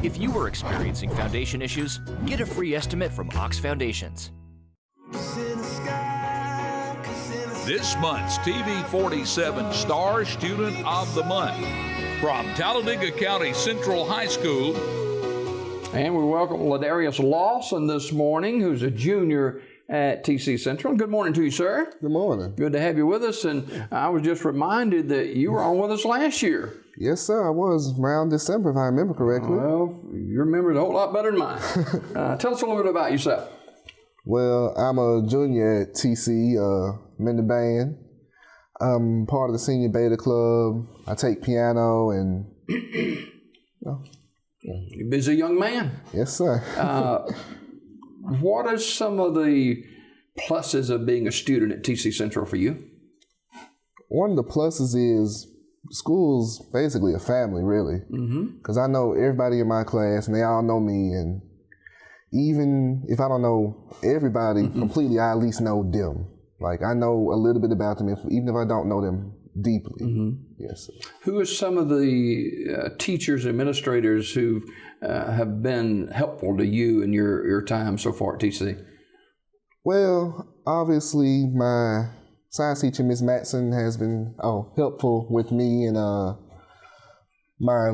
If you are experiencing foundation issues, get a free estimate from Ox Foundations. This month's TV 47 Star Student of the Month from Talladega County Central High School. And we welcome LaDarious Lawson this morning, who's a junior at TC Central. Good morning to you, sir. Good morning. Good to have you with us. And I was just reminded that you were on with us last year. Yes, sir. I was around December, if I remember correctly. Well, your memory's a whole lot better than mine. Tell us a little bit about yourself. Well, I'm a junior at TC. I'm in the band. I'm part of the senior beta club. I take piano and... You're a busy young man. Yes, sir. What are some of the pluses of being a student at TC Central for you? One of the pluses is school's basically a family, really. Because I know everybody in my class, and they all know me. And even if I don't know everybody completely, I at least know them. Like, I know a little bit about them, even if I don't know them deeply. Yes, sir. Who are some of the teachers, administrators who have been helpful to you in your time so far at TC? Well, obviously, my science teacher, Ms. Matson, has been helpful with me, and my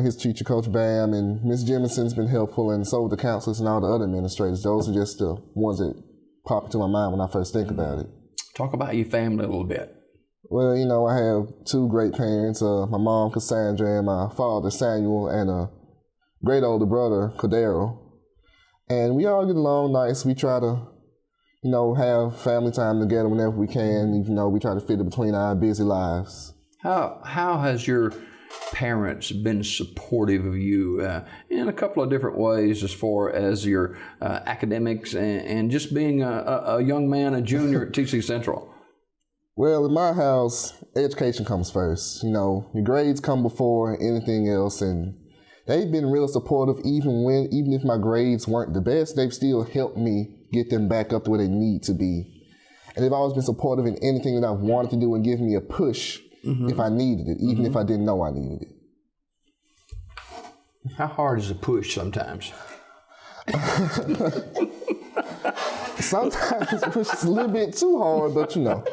history teacher, Coach Bam, and Ms. Jimison's been helpful, and so the counselors and all the other administrators. Those are just the ones that pop into my mind when I first think about it. Talk about your family a little bit. Well, you know, I have two great parents, my mom, Cassandra, and my father, Samuel, and a great older brother, Cordero. And we all get along nice. We try to, you know, have family time together whenever we can, even though we try to fit it between our busy lives. How has your parents been supportive of you in a couple of different ways as far as your academics and just being a young man, a junior at TC Central? Well, in my house, education comes first. You know, your grades come before anything else, and they've been real supportive even if my grades weren't the best, they've still helped me get them back up to where they need to be. And they've always been supportive in anything that I've wanted to do and give me a push if I needed it, even if I didn't know I needed it. How hard is a push sometimes? Sometimes the push is a little bit too hard, but you know.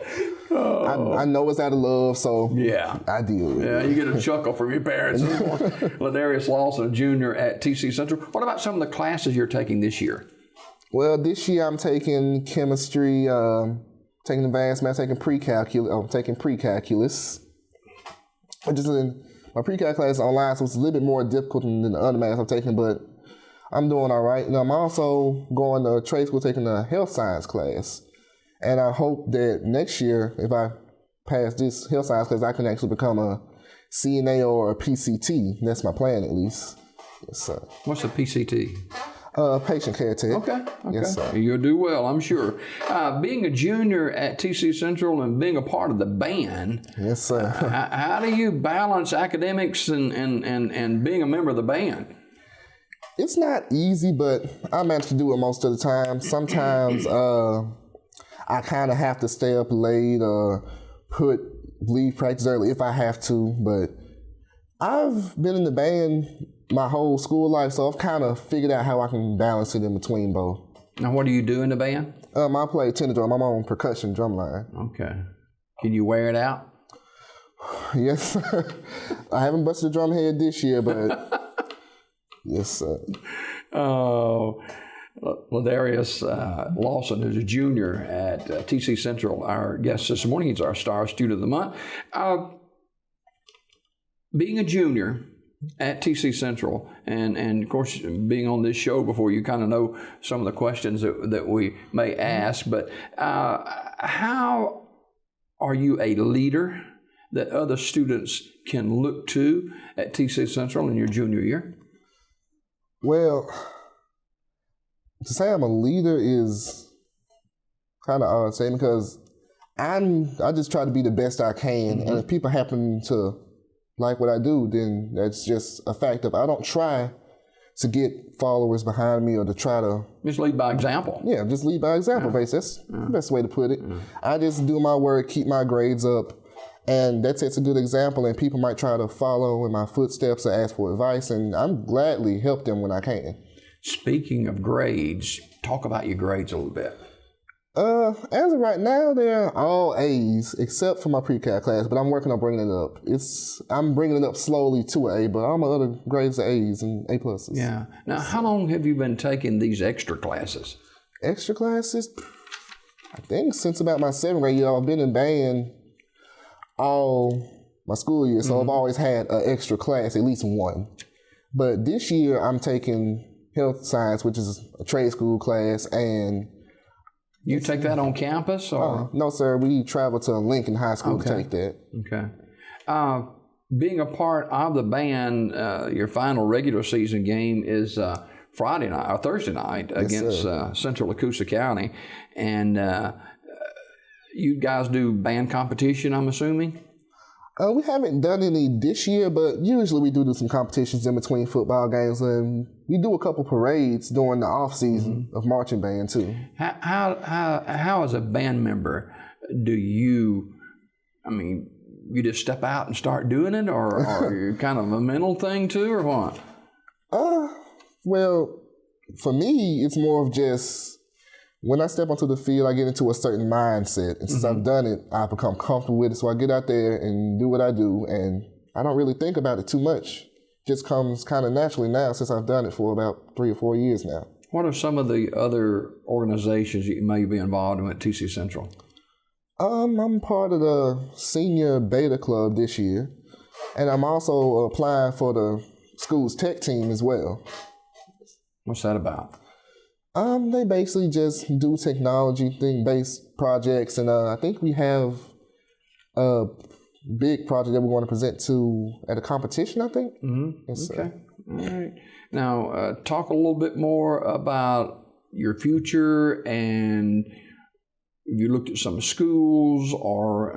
I know it's out of love, so yeah, I deal with it. Yeah, you get a chuckle from your parents. LaDarious Lawson, junior at TC Central. What about some of the classes you're taking this year? Well, this year I'm taking chemistry, taking advanced math, taking pre-calculus. My pre-calc class is online, so it's a little bit more difficult than the other math I'm taking, but I'm doing all right. And I'm also going to trade school, taking a health science class. And I hope that next year, if I pass this health science class, I can actually become a CNA or a PCT. That's my plan, at least. Yes, sir. What's a PCT? Patient care tech. Okay. Yes, sir. You'll do well, I'm sure. Being a junior at TC Central and being a part of the band. Yes, sir. How do you balance academics and being a member of the band? It's not easy, but I manage to do it most of the time. Sometimes I kind of have to stay up late or leave practice early if I have to, but I've been in the band my whole school life, so I've kind of figured out how I can balance it in between both. Now, what do you do in the band? I play tenor drum. I'm on percussion drum line. Okay. Can you wear it out? Yes, sir. I haven't busted a drum head this year, but yes, sir. Oh, LaDarious Lawson, who's a junior at TC Central, our guest this morning. He's our Star Student of the Month. Being a junior at TC Central, and of course being on this show before, you kind of know some of the questions that we may ask, but how are you a leader that other students can look to at TC Central in your junior year? Well, to say I'm a leader is kind of odd saying, because I just try to be the best I can, and if people happen to like what I do, then that's just a fact of I don't try to get followers behind me or to try to... Just lead by example. Yeah, just lead by example, basically. That's the best way to put it. I just do my work, keep my grades up, And that sets a good example, and people might try to follow in my footsteps or ask for advice, and I'm gladly help them when I can. Speaking of grades, talk about your grades a little bit. As of right now, they're all A's except for my pre-cal class, but I'm working on bringing it up. I'm bringing it up slowly to an A, but all my other grades are A's and A pluses. Yeah. Now, how long have you been taking these extra classes? Extra classes? I think since about my 7th grade year. I've been in band all my school year, so I've always had an extra class, at least one. But this year, I'm taking health science, which is a trade school class, and you take that on campus, or no, sir. We travel to Lincoln High School to take that. Okay. Being a part of the band, your final regular season game is Friday night or Thursday night against Central Coosa County, and you guys do band competition, I'm assuming? We haven't done any this year, but usually we do some competitions in between football games, and we do a couple parades during the off season of marching band too. How as a band member do you? I mean, you just step out and start doing it, or are you kind of a mental thing too, or what? Well, for me, it's more of just when I step onto the field, I get into a certain mindset. And since I've done it, I've become comfortable with it. So I get out there and do what I do. And I don't really think about it too much. Just comes kind of naturally now since I've done it for about 3 or 4 years now. What are some of the other organizations you may be involved in at TC Central? I'm part of the Senior Beta Club this year. And I'm also applying for the school's tech team as well. What's that about? They basically just do technology-based projects, and I think we have a big project that we want to present to at a competition, I think. Yes, okay. All right. Now, talk a little bit more about your future, and if you looked at some schools, or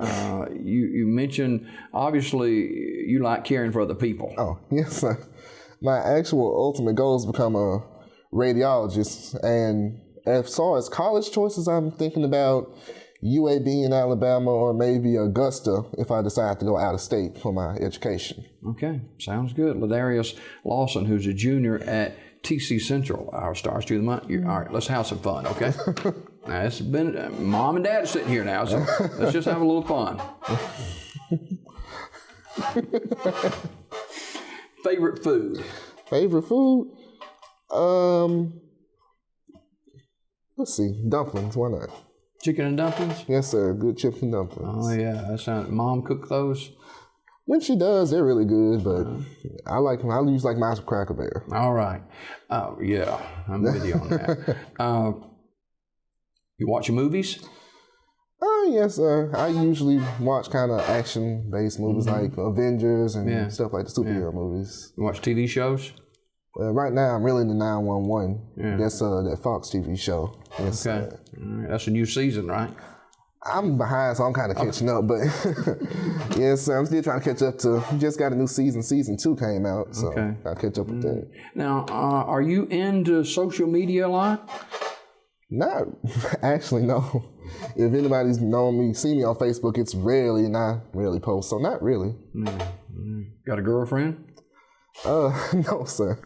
you mentioned, obviously, you like caring for other people. Oh, yes, sir. My actual ultimate goal is to become a radiologist, and as far as college choices, I'm thinking about UAB in Alabama or maybe Augusta if I decide to go out of state for my education. Okay, sounds good. LaDarious Lawson, who's a junior at TC Central, our Star Student of the Month. All right, let's have some fun, okay? Now, it's been Mom and Dad are sitting here now, so let's just have a little fun. Favorite food? Favorite food? Let's see, dumplings. Why not? Chicken and dumplings? Yes, sir. Good chicken dumplings. Oh yeah, that sounds. Mom cook those? When she does, they're really good. But I use like mine with Cracker Barrel. All right. Yeah, I'm with you on that. You watching movies? Yes, sir. I usually watch kind of action-based movies like Avengers and stuff like the superhero movies. You watch TV shows? Right now, I'm really into 911. Yeah. That's that Fox TV show. Yes, okay. All right. That's a new season, right? I'm behind, so I'm kind of catching up. But yes, I'm still trying to catch up to. Just got a new season. Season 2 came out, so I'll catch up with that. Now, are you into social media a lot? Not actually, no. If anybody's known me, see me on Facebook, it's rarely, and I rarely post, so not really. Got a girlfriend? No, sir.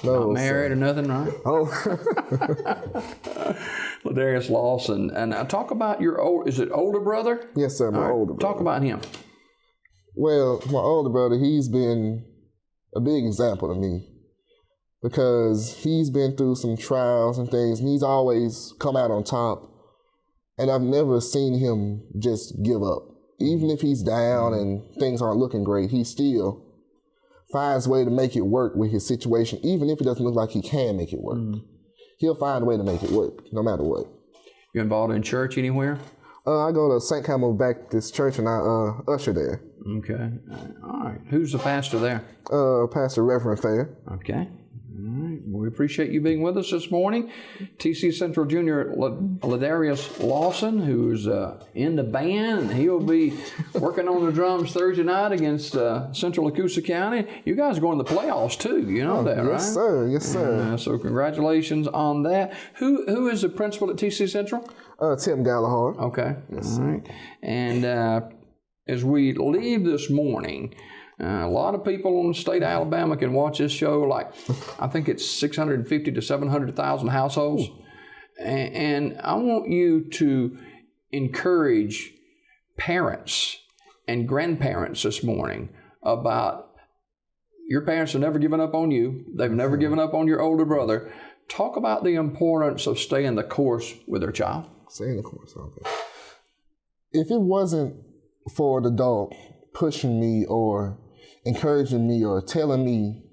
No, not married or nothing, right? Oh. LaDarious Lawson. And talk about your older brother? Yes, sir, my older brother. Talk about him. Well, my older brother, he's been a big example to me because he's been through some trials and things, and he's always come out on top. And I've never seen him just give up. Even if he's down and things aren't looking great, he still finds a way to make it work with his situation, even if it doesn't look like he can make it work. He'll find a way to make it work, no matter what. You involved in church anywhere? I go to St. Camel Baptist Church, and I usher there. Okay. All right. Who's the pastor there? Pastor Reverend Fair. Okay. All right. Well, we appreciate you being with us this morning. TC Central Junior LaDarious Lawson, who's in the band. He'll be working on the drums Thursday night against Central Coosa County. You guys are going to the playoffs too. You know that, right? Yes, sir. Yes, sir. So congratulations on that. Who is the principal at TC Central? Tim Gallagher. Okay. Yes, all right. And as we leave this morning, a lot of people in the state of Alabama can watch this show, like I think it's 650 to 700,000 households. And I want you to encourage parents and grandparents this morning about your parents have never given up on you. They've never given up on your older brother. Talk about the importance of staying the course with their child. Staying the course, okay. If it wasn't for an adult pushing me or encouraging me or telling me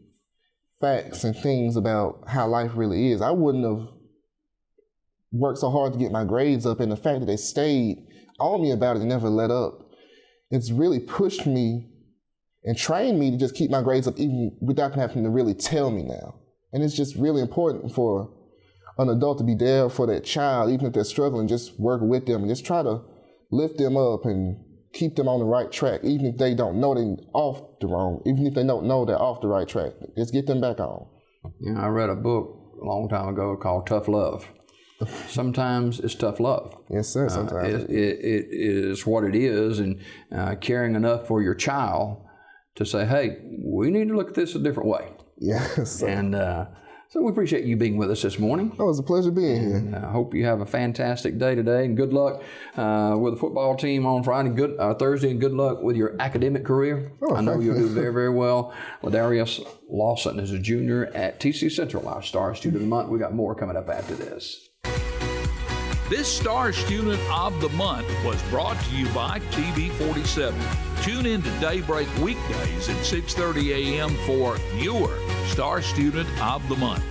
facts and things about how life really is, I wouldn't have worked so hard to get my grades up, and the fact that they stayed on me about it and never let up, it's really pushed me and trained me to just keep my grades up even without them having to really tell me now. And it's just really important for an adult to be there for that child, even if they're struggling, just work with them and just try to lift them up and keep them on the right track, even if they don't know they're off the wrong, even if they don't know they're off the right track. Just get them back on. You know, I read a book a long time ago called Tough Love. Sometimes it's tough love. Yes, sir, sometimes. It is what it is, and caring enough for your child to say, hey, we need to look at this a different way. Yes, sir. And so we appreciate you being with us this morning. Oh, it's a pleasure being here. I hope you have a fantastic day today, and good luck with the football team on Friday, Thursday, and good luck with your academic career. Oh, I know you'll do very, very well. LaDarious Lawson is a junior at TC Central, our Star Student of the Month. We got more coming up after this. This Star Student of the Month was brought to you by TV47. Tune in to Daybreak weekdays at 6:30 a.m. for your Star Student of the Month.